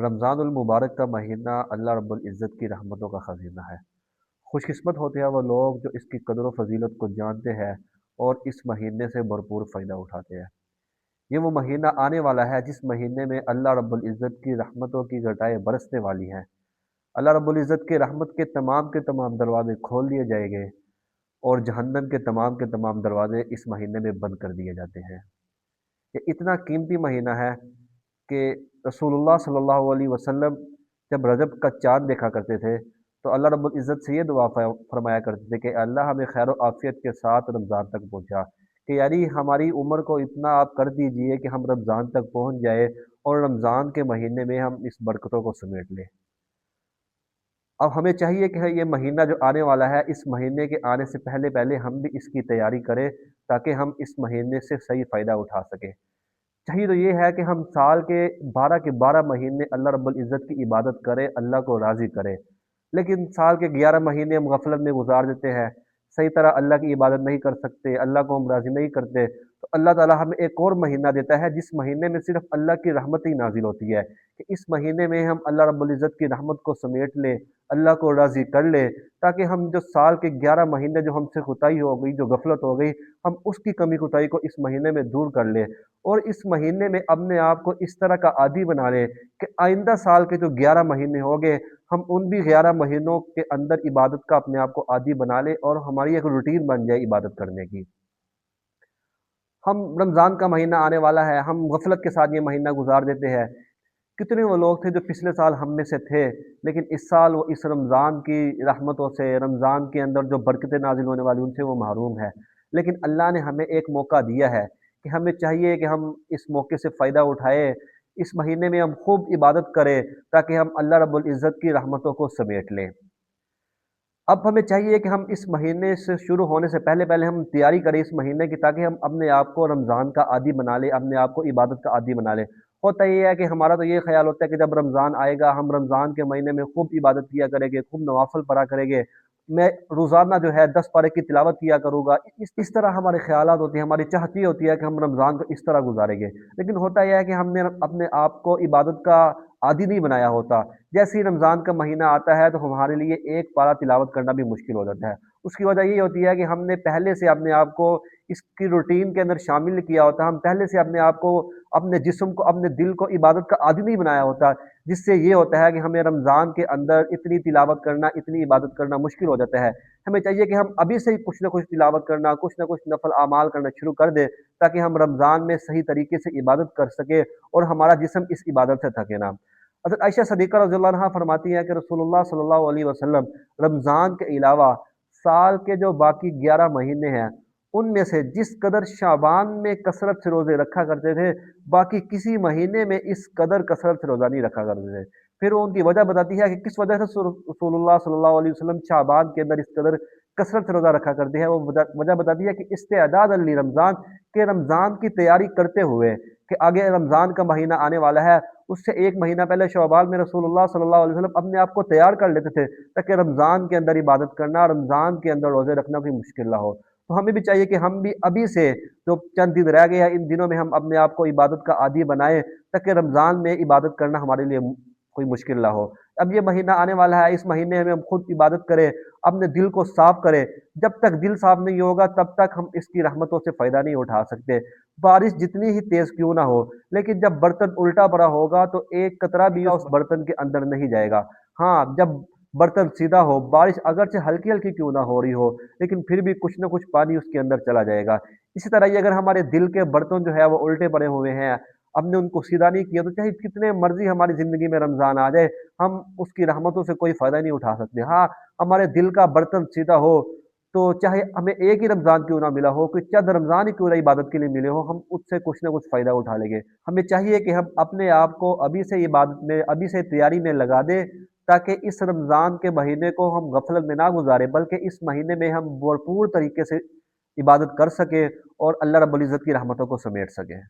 रमज़ानुल मुबारक का महीना अल्लाह रब्बुल इज़्ज़त की रहमतों का ख़ज़ीना है। खुशकिस्मत होते हैं वो लोग जो इसकी कदर व फ़ज़ीलत को जानते हैं और इस महीने से भरपूर फ़ायदा उठाते हैं। ये वो महीना आने वाला है जिस महीने में अल्लाह रब्बुल इज़्ज़त की रहमतों की घटाएँ बरसने वाली हैं। अल्लाह रब्बुल इज़्ज़त की रहमत के तमाम दरवाज़े खोल दिए जाएँगे और जहन्नम के तमाम दरवाज़े इस महीने में बंद कर दिए जाते हैं। ये इतना कीमती महीना है कि रसूलुल्लाह सल्लल्लाहु अलैहि वसल्लम जब रजब का चाँद देखा करते थे, तो अल्लाह रब्बुल इज़्ज़त से ये दुआ फरमाया करते थे कि अल्लाह हमें खैर और आफ़ियत के साथ रमज़ान तक पहुँचा, कि यानी हमारी उम्र को इतना आप कर दीजिए कि हम रमज़ान तक पहुँच जाएँ और रमज़ान के महीने में हम इस बरकतों को समेट लें। अब हमें चाहिए कि ये महीना जो आने वाला है, इस महीने के आने से पहले-पहले हम भी इसकी तैयारी करें, ताकि हम इस महीने से सही फ़ायदा उठा सकें। चाहिए तो ये है कि हम साल के 12 महीने अल्लाह रब्बुल इज़्ज़त की इबादत करें, अल्लाह को राज़ी करें। लेकिन साल के 11 महीने हम गफ़लत में गुज़ार देते हैं, सही तरह अल्लाह की इबादत नहीं कर सकते, अल्लाह को हम राज़ी नहीं करते, तो अल्लाह ताला हमें एक और महीना देता है जिस महीने में सिर्फ़ अल्लाह की रहमत ही नाज़िल होती है, कि इस महीने में हम अल्लाह रब्बुल इज़्ज़त की रहमत को समेट लें, अल्लाह को राज़ी कर लें, ताकि हम जो साल के 11 महीने जो हमसे कुताही हो गई, जो गफ़लत हो गई, हम उसकी कमी कुताही को इस महीने में दूर कर लें और इस महीने में अपने आप को इस तरह का आदी बना लें कि आइंदा साल के जो 11 महीने होंगे, हम उन भी 11 महीनों के अंदर इबादत का अपने आप को आदी बना लें और हमारी एक रूटीन बन जाए इबादत करने की। हम रमज़ान का महीना आने वाला है, हम गफ़लत के साथ ये महीना गुज़ार देते हैं। कितने वो लोग थे जो पिछले साल हम में से थे, लेकिन इस साल वो इस रमज़ान की रहमतों से, रमज़ान के अंदर जो बरकतें नाज़िल होने वाली उनसे वो महरूम है। लेकिन अल्लाह ने हमें एक मौका दिया है कि हमें चाहिए कि हम इस मौके से फ़ायदा उठाएँ, इस महीने में हम खूब इबादत करें, ताकि हम अल्लाह रब्बुल इज़्ज़त की रहमतों को समेट लें। अब हमें चाहिए कि हम इस महीने से शुरू होने से पहले-पहले हम तैयारी करें इस महीने की, ताकि हम अपने आप को रमज़ान का आदी बना लें, अपने आप को इबादत का आदी बना लें। होता ये है कि हमारा तो ये ख़्याल होता है कि जब रमज़ान आएगा, हम रमज़ान के महीने में खूब इबादत किया करेंगे, खूब नवाफ़िल पढ़ा करेंगे। मैं रोज़ाना जो है 10 पारे की तिलावत किया करूँगा। इस तरह हमारे ख़्यालात होती हैं, हमारी चाहती होती है कि हम रमज़ान को इस तरह गुज़ारेंगे। लेकिन होता ये है कि हमने अपने आप को इबादत का आदी नहीं बनाया होता। जैसे ही रमज़ान का महीना आता है तो हमारे लिए एक पारा तिलावत करना भी मुश्किल हो जाता है। उसकी वजह ये होती है कि हमने पहले से अपने आप को इसकी रूटीन के अंदर शामिल किया होता है। हम पहले से अपने आप को, अपने जिस्म को, अपने दिल को इबादत का आदी नहीं बनाया होता। जिससे ये होता है कि हमें रमज़ान के अंदर इतनी तिलावत करना, इतनी इबादत करना मुश्किल हो जाता है। हमें चाहिए कि हम अभी से ही कुछ न कुछ तिलावत करना, कुछ न कुछ नफ़ल अमाल करना शुरू कर दें, ताकि हम रमज़ान में सही तरीके से इबादत कर सकें और हमारा जिस्म इस इबादत से थके ना। हज़रत आयशा सिद्दीक़ा रज़ियल्लाहु अन्हा फरमाती हैं कि रसूलुल्लाह सल्लल्लाहु अलैहि वसल्लम रमज़ान के अलावा साल के जो बाकी 11 महीने हैं, उनमें से जिस कदर शाबान में कसरत से रोज़े रखा करते थे, बाकी किसी महीने में इस कदर कसरत से रोज़ा नहीं रखा करते थे। फिर वो उनकी वजह बताती है कि किस वजह से रसूलुल्लाह सल्लल्लाहु अलैहि वसल्लम शाबान के अंदर इस कदर कसरत से रोज़ा रखा करते हैं। वो वजह बताती है कि इस्तिअदादन लि रमज़ान, के रमज़ान की तैयारी करते हुए, कि आगे रमज़ान का महीना आने वाला है, उससे 1 महीना पहले शौवाल में रसूलुल्लाह सल्लल्लाहु अलैहि वसल्लम अपने आप को तैयार कर लेते थे, ताकि रमज़ान के अंदर इबादत करना, रमज़ान के अंदर रोज़े रखना कोई मुश्किल ना हो। तो हमें भी चाहिए कि हम भी अभी से, जो चंद दिन रह गए हैं, इन दिनों में हम अपने आप को इबादत का आदी बनाएँ, ताकि रमज़ान में इबादत करना हमारे लिए कोई मुश्किल ना हो। अब ये महीना आने वाला है, इस महीने में हम खुद इबादत करें, अपने दिल को साफ़ करें। जब तक दिल साफ़ नहीं होगा, तब तक हम इसकी रहमतों से फ़ायदा नहीं उठा सकते। बारिश जितनी ही तेज़ क्यों ना हो, लेकिन जब बर्तन उल्टा पड़ा होगा तो एक कतरा भी उस बर्तन के अंदर नहीं जाएगा। हाँ, जब बर्तन सीधा हो, बारिश अगरचे हल्की-हल्की क्यों ना हो रही हो, लेकिन फिर भी कुछ न कुछ पानी उसके अंदर चला जाएगा। इसी तरह ही अगर हमारे दिल के बर्तन जो है वो उल्टे पड़े हुए हैं, हमने उनको सीधा नहीं किया, तो चाहे कितने मर्ज़ी हमारी ज़िंदगी में रमज़ान आ जाए, हम उसकी रहमतों से कोई फ़ायदा नहीं उठा सकते। हाँ, हमारे दिल का बर्तन सीधा हो, तो चाहे हमें एक ही रमज़ान क्यों ना मिला हो, कोई चंद रमज़ान ही क्यों ना इबादत के लिए मिले हो, हम उससे कुछ न कुछ फ़ायदा उठा लेंगे। हमें चाहिए कि हम अपने आप को अभी से इबादत में, अभी से तैयारी में लगा दें, ताकि इस रमज़ान के महीने को हम गफ़लत में ना गुज़ारें, बल्कि इस महीने में हम भरपूर तरीके से इबादत कर सकें और अल्लाह रब्बुल इज़्ज़त की रहमतों को समेट सकें।